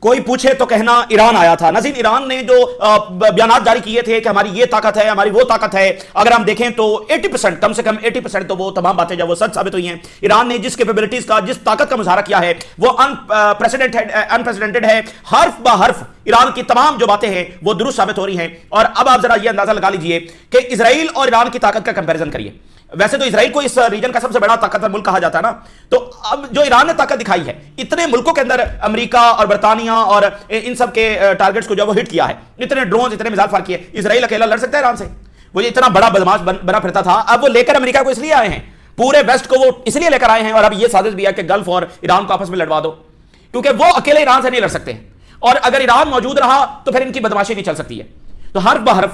कोई पूछे तो कहना ईरान आया था। नजीर, ईरान ने जो बयान जारी किए थे कि हमारी ये ताकत है, हमारी वो ताकत है, अगर हम देखें तो 80%, कम से कम 80% तो वो तमाम बातें जब वो सच साबित हुई हैं। ईरान ने जिस कैपेबिलिटीज का, जिस ताकत का मुजाहरा किया है वो अनप्रेसिडेंटेड है। हर्फ ब हर्फ ईरान की तमाम जो बातें हैं वो दुरुस्त साबित हो रही हैं। और अब आप जरा ये अंदाजा लगा लीजिए कि इजराइल और ईरान की ताकत का कंपैरिजन करिए। वैसे तो इजराइल को इस रीजन का सबसे बड़ा ताकतवर मुल्क कहा जाता है ना, तो अब जो ईरान ने ताकत दिखाई है, इतने मुल्कों के अंदर अमेरिका और बर्तानिया और इन सब के टारगेट्स को जो वो हिट किया है, इतने ड्रोन, इतने मिसाइल फायर किए, इजराइल अकेला लड़ सकता है ईरान से? वो इतना बड़ा बदमाश बना फिरता था, अब वो लेकर अमेरिका को इसलिए आए हैं, पूरे वेस्ट को वो इसलिए लेकर आए हैं। और अब ये साजिश भी है कि गल्फ और ईरान को आपस में लड़वा दो, क्योंकि वो अकेले ईरान से नहीं लड़ सकते, और अगर ईरान मौजूद रहा तो फिर इनकी बदमाशी नहीं चल सकती है। तो हर्फ बहर्फ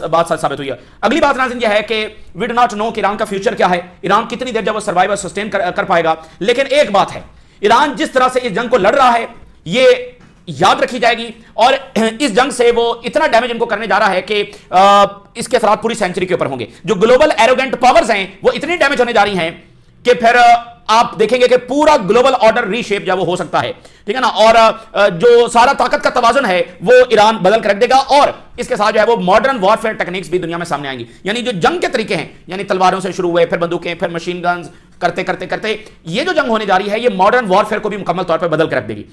बात सच साबित हुई है। अगली बात नाज़रीन यह है कि वी डू नॉट नो कि ईरान का फ्यूचर क्या है, ईरान कितनी देर जब वो सर्वाइव और सस्टेन कर पाएगा। लेकिन एक बात है, ईरान जिस तरह से इस जंग को लड़ रहा है ये याद रखी जाएगी, और इस जंग से वो इतना डैमेज इनको करने जा रहा है कि इसके असरात पूरी सेंचुरी के ऊपर होंगे। जो ग्लोबल एरोगेंट पावर्स हैं वो इतनी डैमेज होने जा रही हैं कि फिर आप देखेंगे कि पूरा ग्लोबल ऑर्डर रीशेप जब वो हो सकता है, ठीक है ना, और जो सारा ताकत का तवाजुन है वो ईरान बदल कर रख देगा। और इसके साथ जो है वो मॉडर्न वॉरफेयर टेक्निक्स भी दुनिया में सामने आएंगी। यानी जो जंग के तरीके हैं, यानी तलवारों से शुरू हुए, फिर बंदूकें, फिर मशीन गन्स, करते करते करते ये जो जंग होने जा रही है ये मॉडर्न वॉरफेयर को भी मुकम्मल तौर पर बदल कर रख देगी।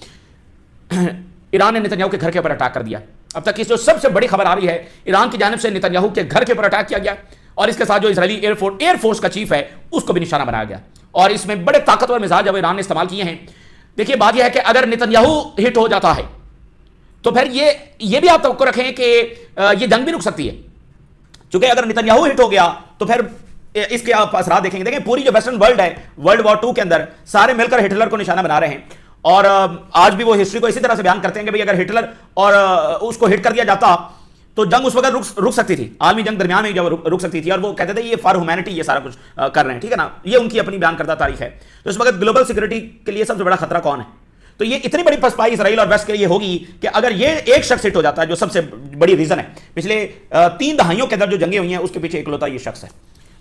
ईरान ने नेतन्याहू के घर के ऊपर अटैक कर दिया। अब तक की जो सबसे बड़ी खबर आ रही है, ईरान की जानिब से नेतन्याहू के घर के ऊपर अटैक किया गया, और इसके साथ जो इजरायली एयरफोर्स का चीफ है उसको भी निशाना बनाया गया। और इसमें बड़े ताकतवर मिसाइल जब ईरान ने इस्तेमाल किए हैं। देखिए बात यह है कि अगर नेतन्याहू हिट हो जाता है तो फिर ये भी आप तवक्को रखें कि ये जंग भी रुक सकती है, क्योंकि अगर नेतन्याहू हिट हो गया तो फिर इसके आप असरात देखेंगे। देखें पूरी जो वेस्टर्न वर्ल्ड है, वर्ल्ड वॉर 2 के अंदर सारे मिलकर हिटलर को निशाना बना रहे हैं, और आज भी वो हिस्ट्री को इसी तरह से बयान करते हैं कि भाई अगर हिटलर और उसको हिट कर दिया जाता तो जंग उस वक्त रुक सकती थी, आलमी जंग दरमियान में जब रुक सकती थी। और वो कहते थे ये फॉर ह्यूमैनिटी ये सारा कुछ कर रहे हैं, ठीक है ना, ये उनकी अपनी बयान करता तारीख है। तो इस वक्त ग्लोबल सिक्योरिटी के लिए सबसे बड़ा खतरा कौन है? तो ये इतनी बड़ी पसपाई इसराइल और वेस्ट के लिए होगी कि अगर ये एक शख्स हिट हो जाता है, जो सबसे बड़ी रीजन है पिछले 3 दहाइयों के अंदर जो जंगें हुई हैं उसके पीछे इकलौता ये शख्स है,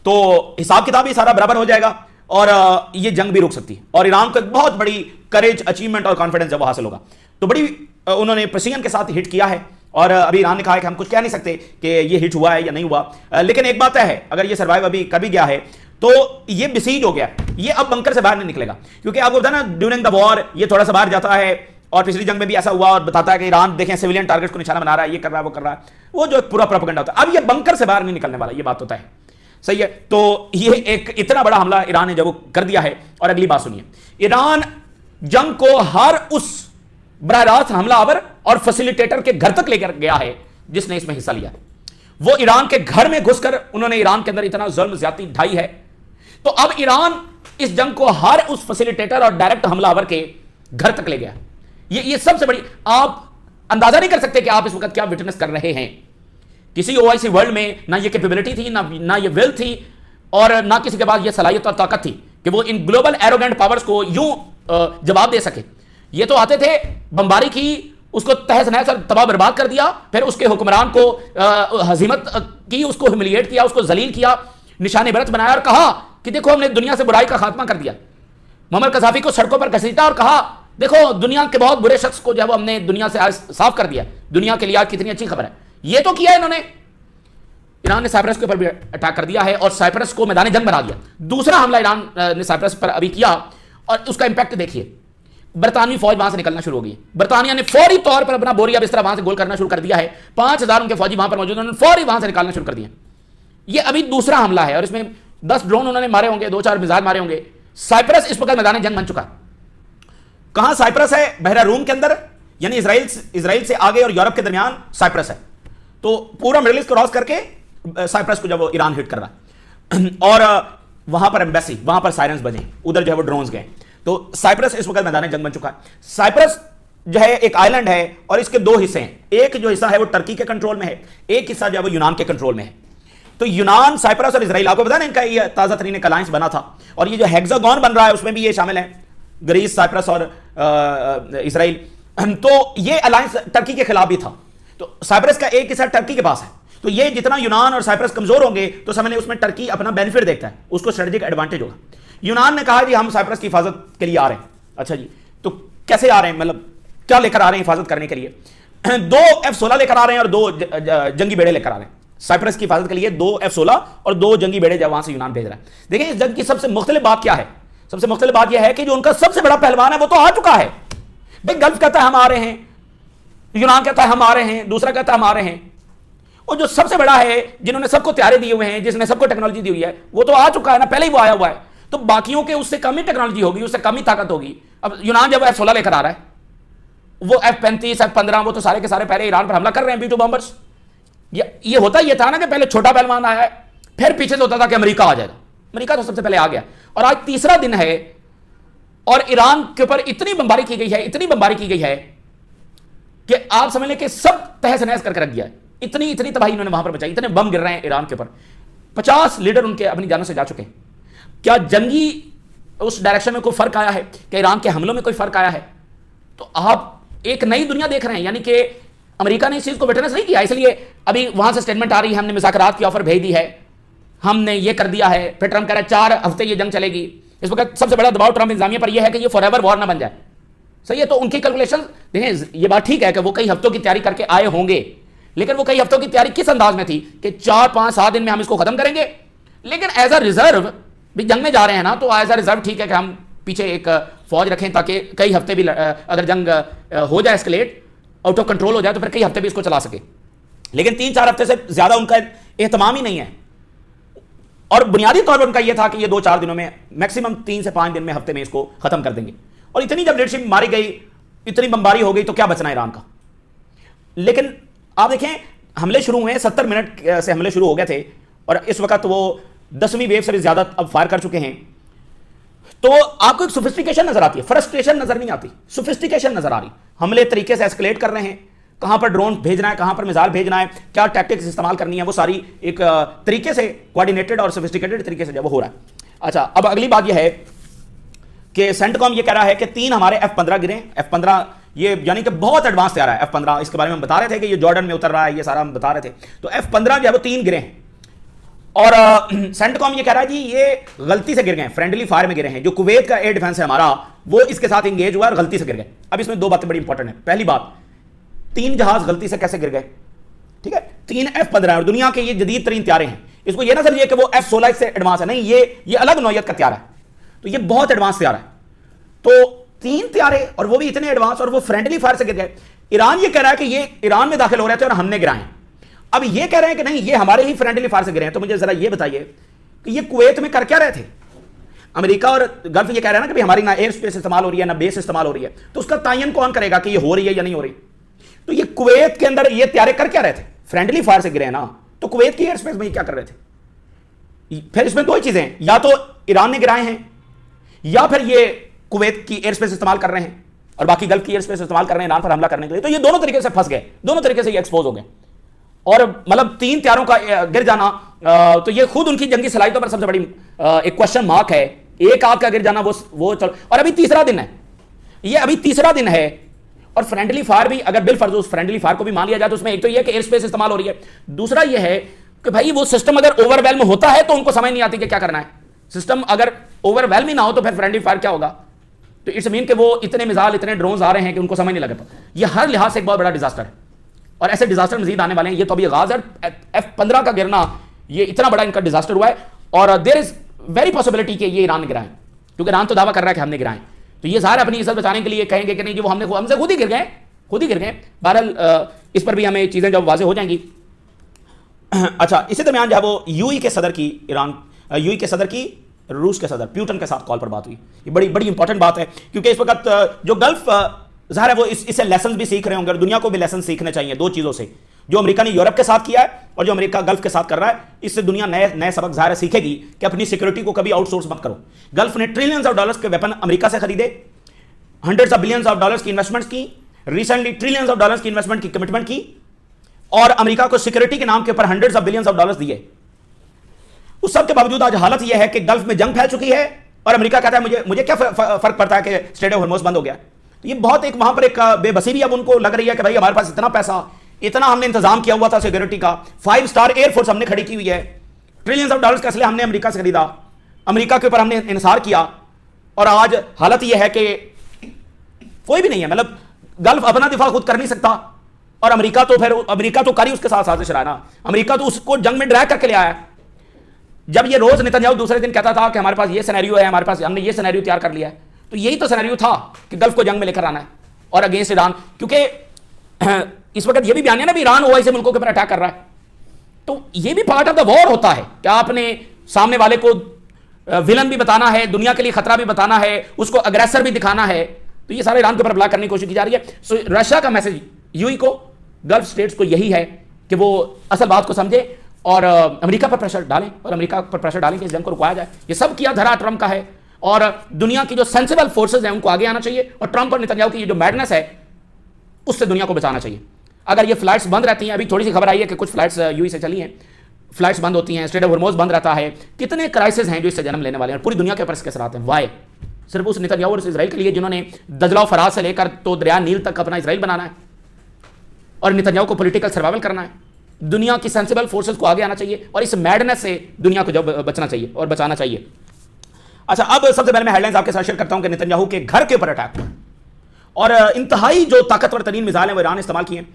तो हिसाब किताब ही सारा बराबर हो जाएगा और ये जंग भी रुक सकती है। और ईरान को एक बहुत बड़ी करेज, अचीवमेंट और कॉन्फिडेंस जब वो हासिल होगा तो बड़ी उन्होंने प्रेसिजन के साथ हिट किया है। और अभी ईरान ने कहा है कि हम कुछ कह नहीं सकते कि ये हिट हुआ है या नहीं हुआ, लेकिन एक बात है, अगर ये सर्वाइव अभी कर भी गया है तो ये बिसीज हो गया, ये अब बंकर से बाहर नहीं निकलेगा। क्योंकि आपको पता ना ड्यूरिंग द वॉर ये थोड़ा सा बाहर जाता है, और पिछली जंग में भी ऐसा हुआ, और बताता है कि ईरान देखें सिविलियन टारगेट्स को निशाना बना रहा है, ये कर रहा है, वो कर रहा है, वो जो पूरा प्रोपेगेंडा होता है। अब ये बंकर से बाहर नहीं निकलने वाला, ये बात होता है, सही है। तो ये एक इतना बड़ा हमला ईरान ने जब वो कर दिया है। और अगली बात सुनिए, ईरान जंग को हर उस बराह रास्त हमलावर और फैसिलिटेटर के घर तक लेकर गया है जिसने इसमें हिस्सा लिया। वो ईरान के घर में घुसकर उन्होंने ईरान के अंदर इतना जुल्म ज्यादती ढाई है। तो अब ईरान इस जंग को हर उस फैसिलिटेटर और डायरेक्ट हमलावर के घर तक ले गया। ये सबसे बड़ी, आप अंदाजा नहीं कर सकते कि आप इस वक्त क्या विटनेस कर रहे हैं। किसी ओआईसी वर्ल्ड में ना ये कैपेबिलिटी थी, ना ये विल थी, और ना किसी के पास ये सलाहियत और ताकत थी कि वो इन ग्लोबल एरोगेंट पावर्स को यूं जवाब दे सके। ये तो आते थे, बमबारी की, उसको तहस नहस और तबाह बर्बाद कर दिया, फिर उसके हुक्मरान को हजीमत की, उसको ह्यूमिलिएट किया, उसको जलील किया, निशाने बरत बनाया और कहा कि देखो हमने दुनिया से बुराई का खात्मा कर दिया। मुअम्मर कज़ाफी को सड़कों पर घसीटा और कहा देखो दुनिया के बहुत बुरे शख्स को जब हमने दुनिया से आज साफ कर दिया, दुनिया के लिए आज कितनी अच्छी खबर है। ये तो किया इन्होंने। ईरान ने साइप्रस के ऊपर भी अटैक कर दिया है और साइप्रस को मैदान जंग बना दिया। दूसरा हमला ईरान ने साइप्रस पर अभी किया और उसका इंपैक्ट देखिए, बरतानवी फौज वहां से निकलना शुरू हो गई। बरतानिया ने फौरी तौर पर अपना बोरिया बिस्तरा वहां से गोल करना शुरू कर दिया है। 5000 उनके फौजी वहां पर मौजूद, उन्होंने फौरी वहां से निकालना शुरू कर दिया। ये अभी दूसरा हमला है और इसमें 10 ड्रोन उन्होंने मारे होंगे, 2-4 मिसाइल मारे होंगे। साइप्रस इस वक्त मैदान जंग बन चुका। कहां साइप्रस है? बहरा रूम के अंदर, यानी इजराइल से आगे और यूरोप के दरमियान साइप्रस है। तो पूरा मिडिल ईस्ट क्रॉस करके साइप्रस को जब वो ईरान हिट कर रहा है और वहां पर एम्बेसी, वहां पर सायरन्स बजे, उधर जो है वो ड्रोन्स गए। तो साइप्रस इस वक्त मैदान जंग बन चुका है। साइप्रस जो है एक आइलैंड है और इसके 2 हिस्से हैं। एक जो हिस्सा है वो टर्की के कंट्रोल में है, एक हिस्सा जो है वो यूनान के कंट्रोल में है। तो यूनान, साइप्रस और इजराइल, आपको पता है इनका ये ताजा तरीन एक अलायंस बना था और ये जो हेक्सागोन बन रहा है उसमें भी ये शामिल है, ग्रीस, साइप्रस और इजराइल। तो ये अलायंस टर्की के खिलाफ भी था। तो साइप्रस का एक हिस्सा टर्की के पास है। तो ये जितना यूनान और साइप्रस कमजोर होंगे तो समझ लें उसमें टर्की अपना बेनिफिट देखता है, उसको स्ट्रेटेजिक एडवांटेज होगा। यूनान ने कहा जी हम साइप्रस की हिफाजत के लिए आ रहे हैं। अच्छा जी, तो कैसे आ रहे हैं? मतलब क्या लेकर आ रहे हैं हिफाजत करने के लिए? 2 F-16 लेकर आ रहे हैं और 2 जंगी बेड़े लेकर आ रहे हैं साइप्रस की हिफाजत के लिए। 2 F-16 और 2 जंगी बेड़े जब वहां से यूनान भेज रहा है। देखिए इस जंग की सबसे मुख्तलिफ बात क्या है? सबसे मुख्तलिफ बात यह है कि जो उनका सबसे बड़ा पहलवान है वो तो आ चुका है। भाई गल्फ कहता है हम आ रहे हैं, यूनान कहता है हम आ रहे हैं, दूसरा कहता है हम आ रहे हैं, और जो सबसे बड़ा है जिन्होंने सबको तैयारी दिए हुए हैं, जिसने सबको टेक्नोलॉजी दी हुई है, वो तो आ चुका है ना, पहले ही वो आया हुआ है। तो बाकियों के उससे कम ही टेक्नोलॉजी होगी, उससे कम ही ताकत होगी। अब यूनान जब F-16 लेकर आ रहा है, वो F-35 F-15 वो तो सारे के सारे पहले ईरान पर हमला कर रहे हैं, B-2 बॉम्बर्स। ये होता ये था ना कि पहले छोटा पहलवान आया है, फिर पीछे से होता था कि अमेरिका आ जाएगा। अमेरिका तो सबसे पहले आ गया, और आज तीसरा दिन है और ईरान के ऊपर इतनी बमबारी की गई है, इतनी बमबारी की गई है कि आप समझ लें कि सब तहस नहस करके रख दिया है। इतनी तबाही इन्होंने वहां पर बचाई, इतने बम गिर रहे हैं ईरान के ऊपर। 50 लीडर उनके अपनी जानों से जा चुके हैं। क्या जंगी उस डायरेक्शन में कोई फर्क आया है? क्या ईरान के हमलों में कोई फर्क आया है? तो आप एक नई दुनिया देख रहे हैं, यानी कि अमेरिका ने इस चीज को विटनेस नहीं किया, इसलिए अभी वहां से स्टेटमेंट आ रही है, हमने मुज़ाकरात की ऑफर भेज दी है, हमने ये कर दिया है। फिर ट्रंप कह रहा है 4 हफ्ते ये जंग चलेगी। इस वक्त सबसे बड़ा दबाव ट्रंप इंतजामिया पर यह है कि ये फॉरएवर वॉर ना बन जाए। सही है, तो उनकी कैलकुलेशन देखें, ये बात ठीक है कि वो कई हफ्तों की तैयारी करके आए होंगे, लेकिन वो कई हफ्तों की तैयारी किस अंदाज में थी कि 4, 5, 7 दिन में हम इसको खत्म करेंगे। लेकिन एज अ रिजर्व भी जंग में जा रहे हैं ना, तो एज अ रिजर्व ठीक है कि हम पीछे एक फौज रखें ताकि कई हफ्ते भी अगर जंग हो जाए एस्केलेट, आउट ऑफ कंट्रोल हो जाए, तो फिर कई हफ्ते भी इसको चला सके। लेकिन 3-4 हफ्ते से ज्यादा उनका एहतमाम ही नहीं है। और बुनियादी तौर पर उनका यह था कि ये 2-4 दिनों में, मैक्सिमम 3 से 5 दिन में, हफ्ते में इसको खत्म कर देंगे। और इतनी जब लीडरशिप मारी गई, इतनी बमबारी हो गई, तो क्या बचना ईरान का? लेकिन आप देखें, हमले शुरू हुए 70 मिनट से हमले शुरू हो गए थे, और इस वक्त वो 10वीं वेव से भी ज्यादा अब फायर कर चुके हैं। तो आपको एक सोफिस्टिकेशन नजर आती है, फ्रस्ट्रेशन नजर नहीं आती, सोफिस्टिकेशन नजर आ रही। हमले तरीके से एस्केलेट कर रहे हैं, कहां पर ड्रोन भेजना है, कहां पर मिसाइल भेजना है, क्या टैक्टिक्स इस्तेमाल करनी है, वो सारी एक तरीके से कोऑर्डिनेटेड और सोफिस्टिकेटेड तरीके से जब वो हो रहा है। अच्छा, अब अगली बात यह है कि सेंटकॉम ये कह रहा है कि 3 हमारे F-15 गिरे। F-15 ये यानी कि बहुत एडवांस तैयार है F-15, इसके बारे में हम बता रहे थे कि ये जॉर्डन में उतर रहा है, ये सारा हम बता रहे थे। तो F-15 जो है वो 3 गिरे हैं, और सेंटकॉम ये कह रहा है जी ये गलती से गिर गए, फ्रेंडली फायर में गिरे हैं। जो कुवैत का एयर डिफेंस है हमारा, वो इसके साथ इंगेज हुआ और गलती से गिर गए। अब इसमें 2 बातें बड़ी इंपॉर्टेंट है। पहली बात, 3 जहाज गलती से कैसे गिर गए? ठीक है, 3 F-15 और दुनिया के ये जदीद तरीन त्यारे हैं। इसको ये ना समझिए कि वो F-16 से एडवांस है, नहीं, ये अलग नौयत का त्यार है, तो ये बहुत एडवांस त्यार है। तो 3 त्यारे, और वो भी इतने एडवांस, और वो फ्रेंडली फायर से गिर गए। ईरान ये कह रहा है कि ये ईरान में दाखिल हो रहे थे और हमने गिराए। अब ये कह रहे हैं कि नहीं, ये हमारे ही फ्रेंडली फायर से गिरे हैं। तो मुझे जरा ये बताइए कि ये कुवैत में कर क्या रहे थे? अमेरिका और गल्फ ये कह रहे हैं ना कि भाई हमारी ना एयर स्पेस इस्तेमाल हो रही है, ना बेस इस्तेमाल हो रही है, तो उसका तयन कौन करेगा कि ये हो रही है या नहीं हो रही? तो ये कुवैत के अंदर ये त्यारे कर क्या रहे थे? फ्रेंडली फायर से गिरे हैं ना, तो कुवैत की एयर स्पेस में ये क्या कर रहे थे? फिर इसमें 2 ही चीजें हैं, या तो ईरान ने गिराए हैं, या फिर ये कुवैत की एयर स्पेस इस्तेमाल कर रहे हैं और बाकी गल्फ की एयर स्पेस इस्तेमाल कर रहे हैं ईरान पर हमला करने के लिए। तो ये दोनों तरीके से फंस गए, दोनों तरीके से ये एक्सपोज हो गए। और मतलब 3 त्यारों का गिर जाना, तो ये खुद उनकी जंगी सलाहियतों पर सबसे बड़ी एक क्वेश्चन मार्क है। एक आग का गिर जाना वो चल, और अभी तीसरा दिन है, ये अभी तीसरा दिन है। और फ्रेंडली फायर भी, अगर बिलफर्ज उस फ्रेंडली फायर को भी मान लिया जाए, तो उसमें एक तो ये कि एयर स्पेस इस्तेमाल हो रही है, दूसरा ये है कि भाई वो सिस्टम अगर ओवरवेल्म होता है तो उनको समझ नहीं आती कि क्या करना है। सिस्टम अगर ओवरवेल्म ही ना हो तो फिर फ्रेंडली फायर क्या होगा? तो इट्स मीन कि वो इतने मिसाइल, इतने ड्रोन्स आ रहे हैं कि उनको समझ नहीं लगता। ये हर लिहाज से एक बहुत बड़ा डिजास्टर है, और ऐसे डिजास्टर मजीद आने वाले हैं। ये तो अभी आगाज है, F-15 का गिरना ये इतना बड़ा इनका डिजास्टर हुआ है, और देयर इज वेरी पॉसिबिलिटी कि ये ईरान ने गिराए, क्योंकि ईरान तो दावा कर रहा है कि हमने गिराए। तो ये सारे अपनी इज्जत बचाने के लिए कहेंगे कि नहीं जी वो हमसे खुद ही गिर गए, खुद ही गिर गए। बहरहाल इस पर भी हमें चीजें जब वाजे हो जाएंगी। अच्छा, इसी दरमियान जब वो यूएई के सदर की रूस के सदर प्यूटन के साथ कॉल पर बात हुई। ये बड़ी बड़ी इंपॉर्टेंट बात है, क्योंकि इस वक्त जो गल्फ ज़ाहिर है वो इससे लेसन भी सीख रहे होंगे, और दुनिया को भी लेसन सीखने चाहिए 2 चीज़ों से। जो अमेरिका ने यूरोप के साथ किया है और जो अमेरिका गल्फ के साथ कर रहा है, इससे दुनिया नए सबक ज़ाहिर सीखेगी कि अपनी सिक्योरिटी को कभी आउटसोर्स मत करो। गल्फ ने ट्रिलियंस ऑफ डॉलर्स के वेपन अमेरिका से खरीदे, hundreds of billions of dollars की इन्वेस्टमेंट की, रिसेंटली ट्रिलियंस ऑफ डॉलर्स की इन्वेस्टमेंट की कमिटमेंट की, और अमेरिका को सिक्योरिटी के नाम के ऊपर hundreds of billions of dollars दिए। उस सब के बावजूद आज हालत यह है कि गल्फ में जंग फैल चुकी है, और अमेरिका कहता है मुझे क्या फर्क पड़ता है कि स्ट्रेट ऑफ हॉर्मुज़ बंद हो गया। तो ये बहुत एक वहां पर एक बेबसी भी अब उनको लग रही है कि भाई हमारे पास इतना पैसा, इतना हमने इंतजाम किया हुआ था सिक्योरिटी का, 5 स्टार एयरफोर्स हमने खड़ी की हुई है, ट्रिलियंस ऑफ डॉलर्स का असले हमने अमेरिका से खरीदा, अमेरिका के ऊपर हमने इंसार किया, और आज हालत यह है कि कोई भी नहीं है। मतलब गल्फ अपना दिफा खुद कर नहीं सकता, और अमेरिका तो फिर अमेरिका तो करी उसके साथ साजिश रहा ना, अमेरिका तो उसको जंग में ड्रैग करके ले आया। जब ये रोज नेतन्याहू दूसरे दिन कहता था कि हमारे पास ये सिनेरियो है, हमारे पास हमने ये सिनेरियो तैयार कर लिया है, तो यही तो सिनेरियो था कि गल्फ को जंग में लेकर आना है और अगेंस्ट ईरान, क्योंकि इस वक्त ये भी बयान है ना भी ईरान ओआईसी मुल्कों के ऊपर अटैक कर रहा है, तो ये भी पार्ट ऑफ द वॉर होता है कि आपने सामने वाले को विलन भी बताना है, दुनिया के लिए खतरा भी बताना है, उसको अग्रेसर भी दिखाना है, तो ये सारे ईरान के ऊपर ब्लॉक करने की कोशिश की जा रही है। सो रशिया का मैसेज यूएई को, गल्फ स्टेट्स को यही है कि वो असल बात को समझे और अमेरिका पर प्रेशर डालें, और अमेरिका पर प्रेशर डालें कि इस जंग को रुकवाया जाए। ये सब किया धरा ट्रंप का है, और दुनिया की जो सेंसिबल फोर्सेज हैं उनको आगे आना चाहिए, और ट्रंप और नेतन्याहू की ये जो मैडनेस है उससे दुनिया को बचाना चाहिए। अगर ये फ्लाइट्स बंद रहती हैं, अभी थोड़ी सी खबर आई है कि कुछ फ्लाइट्स यूएई से चली हैं, फ्लाइट्स बंद होती हैं, स्ट्रेट ऑफ हॉर्मुज़ बंद रहता है, कितने क्राइसिस हैं जो इससे जन्म लेने वाले हैं, पूरी दुनिया के ऊपर इसके असर आते हैं। वाई? सिर्फ उस नेतन्याहू और इजराइल के लिए जिन्होंने दजला फराज से लेकर तो दरिया नील तक अपना इजराइल बनाना है, और नेतन्याहू को पॉलिटिकल सर्वाइवल करना है। दुनिया की सेंसिबल फोर्सेस को आगे आना चाहिए, और इस मैडनेस से दुनिया को जब बचना चाहिए और बचाना चाहिए। अच्छा, अब सबसे पहले मैं हेडलाइंस आपके साथ शेयर करता हूं कि नेतन्याहू के घर के ऊपर अटैक हुआ, और इंतहाई जो ताकतवर तरीन मिसाइल हैं वो ईरान ने इस्तेमाल किए।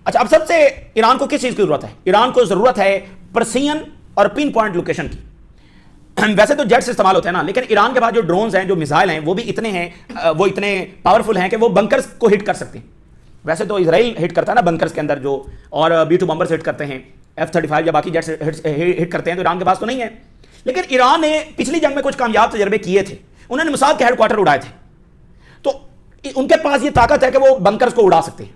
अच्छा, अब सबसे ईरान को किस चीज़ की ज़रूरत है? ईरान को ज़रूरत है प्रेसिजन और पिन पॉइंट लोकेशन की। वैसे तो जेट्स इस्तेमाल होते हैं ना, लेकिन ईरान के पास जो ड्रोन्स हैं, जो मिसाइल हैं, वो भी इतने हैं, वो इतने पावरफुल हैं कि वो बंकर्स को हिट कर सकते हैं। वैसे तो इजराइल हिट करता है ना बंकर्स के अंदर जो, और B2 बम्बर्स हिट करते हैं, F-35 या बाकी जेट्स हिट करते हैं, तो ईरान के पास तो नहीं है। लेकिन ईरान ने पिछली जंग में कुछ कामयाब तजर्बे किए थे, उन्होंने मोसाद के हेडक्वार्टर उड़ाए थे, तो उनके पास ये ताकत है कि वो बंकर्स को उड़ा सकते हैं।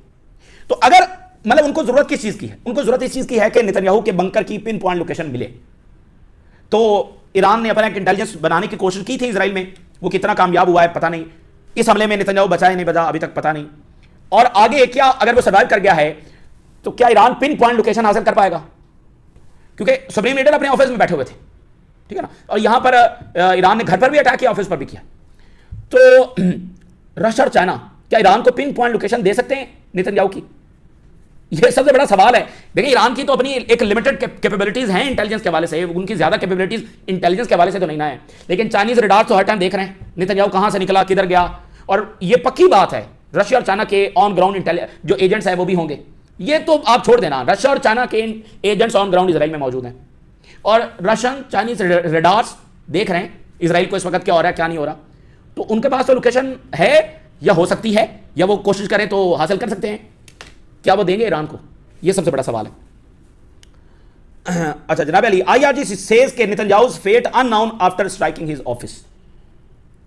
तो अगर मतलब उनको जरूरत किस चीज की है? उनको जरूरत इस चीज की है कि नेतन्याहू के बंकर की पिन पॉइंट लोकेशन मिले। तो ईरान ने अपना एक इंटेलिजेंस बनाने की कोशिश की थी इजराइल में, वो कितना कामयाब हुआ है पता नहीं, इस हमले में नेतन्याहू बचा है नहीं बचा अभी तक पता नहीं, और आगे क्या अगर वो सर्वाइव कर गया है तो क्या ईरान पिन पॉइंट लोकेशन हासिल कर पाएगा? क्योंकि सुप्रीम लीडर अपने ऑफिस में बैठे हुए थे, ठीक है ना, और यहां पर ईरान ने घर पर भी अटैक किया, ऑफिस पर भी किया। तो रशिया और चाइना क्या ईरान को पिन पॉइंट लोकेशन दे सकते हैं नेतन्याहू की? यह सबसे बड़ा सवाल है। देखिए, ईरान की तो अपनी एक लिमिटेड कैपेबिलिटीज हैं इंटेलिजेंस के हवाले से, उनकी ज्यादा कैपेबिलिटीज इंटेलिजेंस के हवाले से तो नहीं ना है, लेकिन चाइनीज रडार तो हर टाइम देख रहे हैं नेतन्याहू कहां से निकला, किधर गया, और यह पक्की बात है रशिया और चाइना के ऑन ग्राउंड जो एजेंट्स हैं वो भी होंगे। ये तो आप छोड़ देना, रशिया और चाइना के एजेंट्स ऑन ग्राउंड इजराइल में मौजूद हैं, और रशियन चाइनीज रडार्स देख रहे हैं इजराइल को इस वक्त क्या हो रहा है क्या नहीं हो रहा, तो उनके पास तो लोकेशन है या हो सकती है, या वो कोशिश करें तो हासिल कर सकते हैं। क्या वो देंगे ईरान को? यह सबसे बड़ा सवाल है। अच्छा जनाब अली, IRG सेज के Netanyahu's fate unknown after striking his office,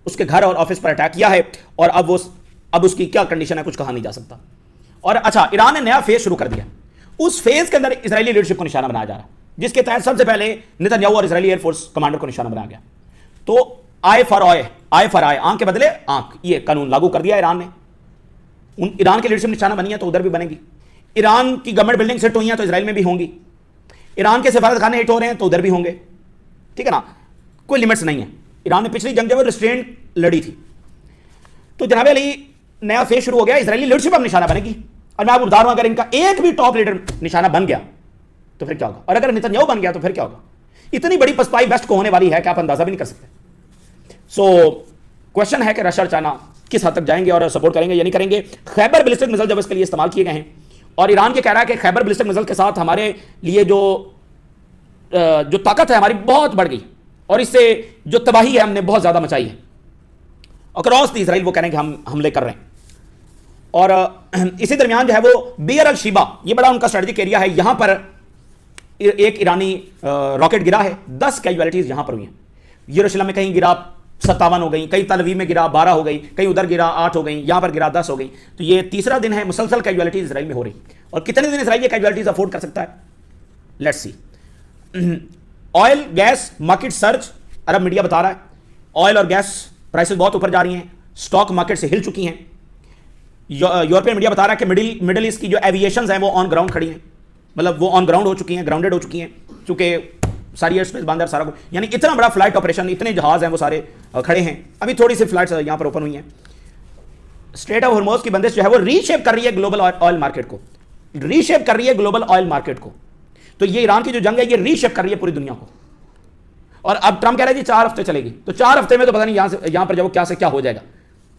उसके घर और ऑफिस पर अटैक किया है, और अब उसकी क्या कंडीशन है कुछ कहा नहीं जा सकता। और अच्छा, ईरान ने नया फेज शुरू कर दिया, उस फेज के अंदर इजरायली लीडरशिप को निशाना बनाया जा रहा है, जिसके तहत सबसे पहले नेतन्याहू और इजरायली एयरफोर्स कमांडर को निशाना बनाया गया। तो आई फॉर आई, आंख के बदले आंख, ये कानून लागू कर दिया ईरान ने। ईरान की लीडरशिप निशाना बनी है तो उधर भी बनेगी, ईरान की गवर्नमेंट बिल्डिंग हिट हुई हैं तो इजराइल में भी होंगी, ईरान के सफारत खाने हिट हो रहे हैं तो उधर भी होंगे, ठीक है ना, कोई लिमिट्स नहीं है। ईरान ने पिछली जंग जब रिस्ट्रेंट लड़ी थी, तो जनाब अली नया फेज शुरू हो गया, इजरायली लीडरशिप अब निशाना बनेगी। और मैं आपको बता रहा हूं, अगर इनका एक भी टॉप लीडर निशाना बन गया तो फिर क्या होगा, और अगर नेतन्याहू बन गया तो फिर क्या होगा। इतनी बड़ी पसपाई वेस्ट को होने वाली है कि आप अंदाजा भी नहीं कर सकते। सो क्वेश्चन है कि रशिया और चाइना किस हद तक जाएंगे और सपोर्ट करेंगे या नहीं करेंगे। खैबर बैलिस्टिक मिसाइल जब इसके लिए इस्तेमाल किए गए हैं, और ईरान ये कह रहा है कि खैबर बैलिस्टिक मिसाइल के साथ हमारे लिए जो ताकत है हमारी बहुत बढ़ गई, और इससे जो तबाही है हमने बहुत ज्यादा मचाई है अक्रॉस द इजराइल, वो कह रहे हैं कि हम हमले कर रहे हैं। और इसी दरमियान जो है वो बियर अल शिबा, ये बड़ा उनका स्ट्रेटेजिक एरिया है, यहां पर एक ईरानी रॉकेट गिरा है, 10 कैजुअलिटीज यहां पर हुई हैं। यरूशलेम में कहीं गिरा 57 हो गई, कहीं तल अवीव में गिरा 12 हो गई, कहीं उधर गिरा 8 हो गई, यहां पर गिरा 10 हो गई। तो ये तीसरा दिन है मुसलसल कैजुअलिटीज इसराइल में हो रही, और कितने दिन इसराइल ये कैजुअलिटीज अफोर्ड कर सकता है, let's see. Oil gas market search, Arab media बता रहा है ऑयल और गैस प्राइसेस बहुत ऊपर जा रही हैं, स्टॉक मार्केट से हिल चुकी हैं। यूरोपियन मीडिया बता रहा है कि मिडिल ईस्ट की जो एविएशंस हैं वो ऑन ग्राउंड खड़ी हैं, मतलब वो ऑन ग्राउंड हो चुकी हैं, ग्राउंडेड हो चुकी हैं, चूंकि सारी एयर स्पेस बंद है, सारा कुछ, यानी इतना बड़ा फ्लाइट ऑपरेशन, इतने जहाज हैं वो सारे खड़े हैं। अभी थोड़ी सी फ्लाइट्स यहां पर ओपन हुई हैं। स्ट्रेट ऑफ हॉर्मुज़ की बंदिश जो है वो रीशेप कर रही है ग्लोबल ऑयल मार्केट को, रीशेप कर रही है ग्लोबल ऑयल मार्केट को। तो ये ईरान की जो जंग है ये रीशेप कर रही है पूरी दुनिया को। और अब ट्रंप कह रहे हैं जी 4 हफ्ते चलेगी, तो 4 हफ्ते में तो पता नहीं यहां पर जब क्या से क्या हो जाएगा,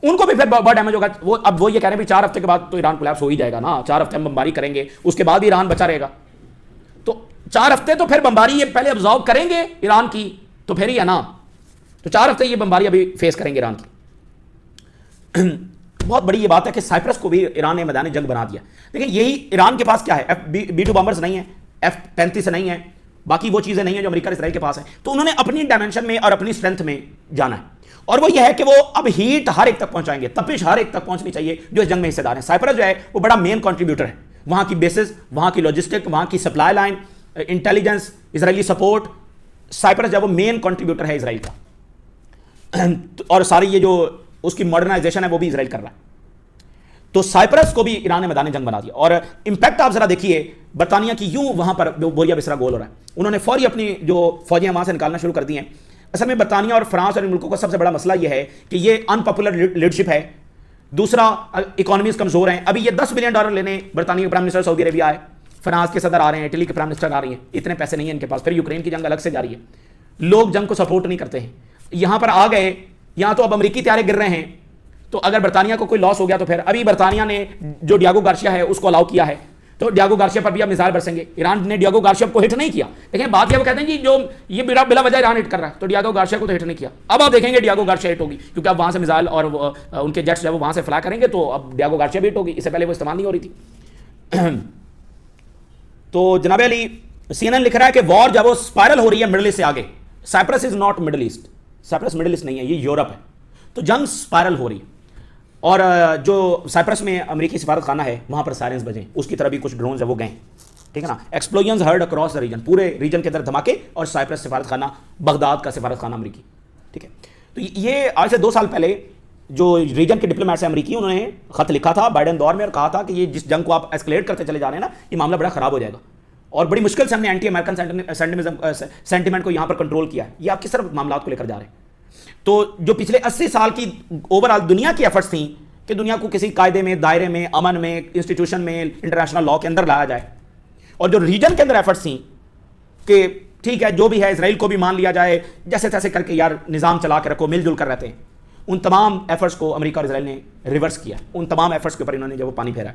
उनको भी फिर बहुत डैमेज होगा। वो अब वो ये कह रहे हैं 4 हफ्ते के बाद तो ईरान कोलैप्स हो ही जाएगा ना, 4 हफ्ते हम बमबारी करेंगे, उसके बाद ईरान बचा रहेगा। तो 4 हफ्ते तो फिर बमबारी ये पहले ऑब्जॉर्व करेंगे ईरान की, तो फिर ही है ना। तो 4 हफ्ते ये बमबारी अभी फेस करेंगे ईरान की। बहुत बड़ी ये बात है कि साइप्रस को भी ईरान ने मैदान जंग बना दिया। देखिए यही ईरान के पास क्या है, B-2 बॉम्बर्स नहीं है, F-35 नहीं है, बाकी वो चीजें नहीं है जो अमेरिका और इस्राइल के पास है। तो उन्होंने अपनी डायमेंशन में और अपनी स्ट्रेंथ में जाना है, और वो ये है कि वो अब हीट हर एक तक पहुंचाएंगे, तपिश हर एक तक पहुंचनी चाहिए जो इस जंग में हिस्सेदार है। साइप्रस जो है वो बड़ा मेन कंट्रीब्यूटर है, वहां की बेसिस, वहां की लॉजिस्टिक, वहां की supply line, intelligence, Israeli support, Cyprus जो है वो मेन कंट्रीब्यूटर है इसराइल का। और सारी ये जो उसकी मॉडर्नाइजेशन है वो भी इसराइल कर रहा है। तो साइप्रस को भी ईरान ने मैदान जंग बना दिया। और इंपैक्ट आप जरा देखिए बरतानिया की, यूं वहां पर बोरिया बिसरा गोल हो रहा है, उन्होंने फौरी अपनी जो फौजें वहां से निकालना शुरू कर दी हैं। असल में बरतानिया और फ्रांस और इन मुल्कों का सबसे बड़ा मसला यह है कि ये अनपॉपुलर लीडरशिप है, दूसरा इकोनॉमीज कमजोर हैं। अभी ये $10 बिलियन लेने बरतानिया के प्राइम मिनिस्टर सऊदी अरेबिया आए, फ्रांस के सदर आ रहे हैं, इटली के प्राइम मिनिस्टर आ रही हैं, इतने पैसे नहीं है इनके पास, फिर यूक्रेन की जंग अलग से जा रही है, लोग जंग को सपोर्ट नहीं करते हैं। यहां पर आ गए, यहां तो अब अमेरिकी तैयारे गिर रहे हैं, तो अगर बरतानिया को कोई लॉस हो गया तो फिर अभी बरतानिया ने जो डियागो गार्सिया है उसको अलाउ किया है, तो डियागो गार्सिया पर भी अब मिसाइल बरसेंगे। ईरान ने डियागो गार्सिया को हिट नहीं किया, लेकिन बात यह वो कहते हैं कि जो ये बिला वजह ईरान हिट कर रहा है, तो डियागो गार्सिया को तो हिट नहीं किया। अब आप देखेंगे डियागो गार्सिया हिट होगी, क्योंकि अब वहां से मिसाइल और उनके जेट्स जो है वो वहां से फ्लाई करेंगे, तो अब डियागो गार्सिया भी हिट होगी, इससे पहले वो इस्तेमाल नहीं हो रही थी। तो जनाब अली, CNN लिख रहा है कि वॉर जब वो स्पायरल हो रही है मिडिल ईस्ट से आगे, Cyprus is not Middle East, Cyprus Middle East नहीं है, ये यूरोप है, तो जंग स्पायरल हो रही है। और जो साइप्रस में अमेरिकी सिफारत खाना है वहां पर सायरेंस बजे, उसकी तरफ भी कुछ ड्रोन्स है वो गए, ठीक है ना। Explosions heard across the region, पूरे रीजन के अंदर धमाके, और साइप्रस सिफारत खाना, बगदाद का सिफारत खाना अमरीकी, ठीक है। तो ये आज से 2 साल पहले जो रीजन के डिप्लोमेट्स हैं अमरीकी, उन्होंने खत लिखा था बाइडेन दौर में और कहा था कि ये जिस जंग को आप एस्केलेट करते चले जा रहे हैं ना, ये मामला बड़ा खराब हो जाएगा, और बड़ी मुश्किल से हमने एंटी अमेरिकन सेंटिमेंट को यहां पर कंट्रोल किया है। ये आप किस तरह मामला को लेकर जा रहे हैं। तो जो पिछले 80 साल की ओवरऑल दुनिया की एफर्ट्स थी कि दुनिया को किसी कायदे में, दायरे में, अमन में, इंस्टीट्यूशन में, इंटरनेशनल लॉ के अंदर लाया जाए, और जो रीजन के अंदर एफर्ट्स थी कि ठीक है जो भी है इसराइल को भी मान लिया जाए, जैसे तैसे करके यार निज़ाम चला के रखो, मिलजुल कर रहते हैं, उन तमाम एफर्ट्स को अमेरिका और इसराइल ने रिवर्स किया। उन तमाम एफर्ट्स के ऊपर इन्होंने जब वो पानी फेरा,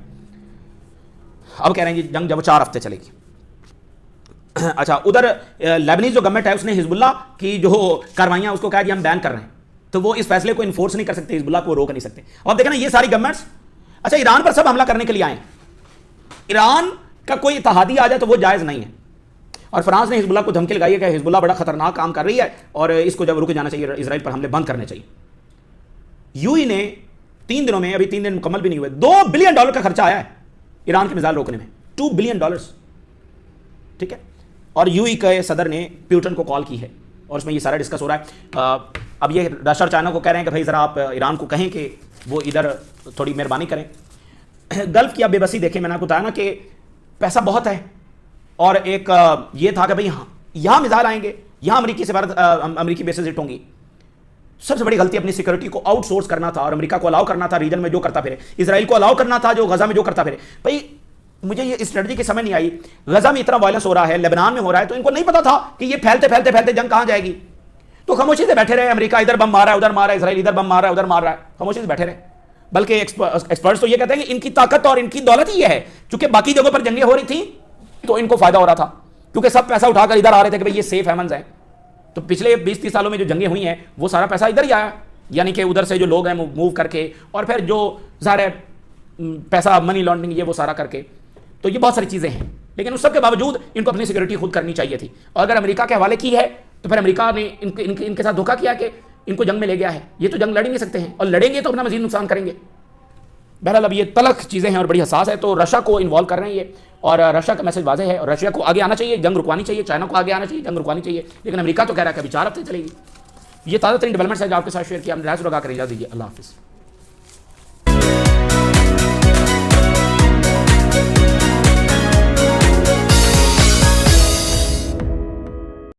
अब कह रहे हैं जंग जब 4 हफ्ते चलेगी। अच्छा, उधर लेबनीज जो गवर्नमेंट है उसने हिजबुल्लाह की जो कार्रवाइयां उसको कहा कि हम बैन कर रहे हैं, तो वो इस फैसले को इन्फोर्स नहीं कर सकते, हिजबुल्लाह को रोक नहीं सकते। अब देखना ये सारी गवर्नमेंट्स, अच्छा ईरान पर सब हमला करने के लिए आए, ईरान का कोई इत्तेहादी आ जाए तो वो जायज़ नहीं है। और फ्रांस ने हिजबुल्लाह को धमकी लगाई है कि हिजबुल्लाह बड़ा खतरनाक काम कर रही है और इसको जब रुक जाना चाहिए, इसराइल पर हमले बंद करने चाहिए। यूएई ने 3 दिनों में, अभी 3 दिन मुकम्मल भी नहीं हुए, $2 बिलियन का खर्चा आया है ईरान के मिसाइल रोकने में, $2 बिलियन, ठीक है। और यूएई के सदर ने प्यूटन को कॉल की है और उसमें ये सारा डिस्कस हो रहा है। अब ये रशिया और चाइना को कह रहे हैं कि भाई ज़रा आप ईरान को कहें कि वो इधर थोड़ी मेहरबानी करें। गल्फ की आप बेबसी देखें, मैंने आपको बताया ना कि पैसा बहुत है, और एक ये था कि भाई यहाँ मिसाइल आएंगे, यहाँ अमेरिकी सिफारत, अमेरिकी बेसेस हिट होंगी। सबसे बड़ी गलती अपनी सिक्योरिटी को आउटसोर्स करना था और अमेरिका को अलाउ करना था रीजन में जो करता फिरे, इसराइल को अलाउ करना था जो गजा में जो करता फिरे। भाई मुझे ये स्ट्रेटजी की समझ नहीं आई, गजा में इतना वायलेंस हो रहा है, लेबनान में हो रहा है, तो इनको नहीं पता था कि ये फैलते फैलते फैलते जंग कहां जाएगी, तो खामोशी से बैठे रहे। अमेरिका इधर बम मार रहा है, उधर मार रहा है, इसराइल इधर बम मार रहा है, उधर मार रहा है, खामोशी से बैठे रहे। बल्कि एक्सपर्ट्स तो ये कहते हैं कि इनकी ताकत और इनकी दौलत ही है, क्योंकि बाकी जगहों पर जंगें हो रही थी तो इनको फायदा हो रहा था, क्योंकि सब पैसा उठाकर इधर आ रहे थे कि भाई ये सेफ एमन है। तो पिछले 20-30 सालों में जो जंगें हुई हैं वो सारा पैसा इधर ही आया, यानी कि उधर से जो लोग हैं मूव करके, और फिर जो सारे पैसा मनी लॉन्ड्रिंग ये वो सारा करके। तो ये बहुत सारी चीज़ें हैं, लेकिन उस सब के बावजूद इनको अपनी सिक्योरिटी खुद करनी चाहिए थी। और अगर अमेरिका के हवाले की है तो फिर अमेरिका ने इनके साथ धोखा किया कि इनको जंग में ले गया है। ये तो जंग लड़ ही नहीं सकते हैं, और लड़ेंगे तो अपना मजीद नुकसान करेंगे। बहरहाल अब ये तलख चीज़ें हैं और बड़ी हसास है, तो रशिया को इन्वॉल्व कर रहे हैं ये, और रशिया का मैसेज वाज़ेह है, और रशिया को आगे आना चाहिए, जंग रुकवानी चाहिए, चाइना को आगे आना चाहिए, जंग रुकवानी चाहिए। लेकिन अमेरिका तो कह रहा है कि अभी 4 हफ्ते चलेगी। ये ताज़ा तरीन डेवलपमेंट्स है जो आपके साथ शेयर किया, हमने राज लगा कर इजाज़त दीजिए। अल्लाह हाफ़िज़।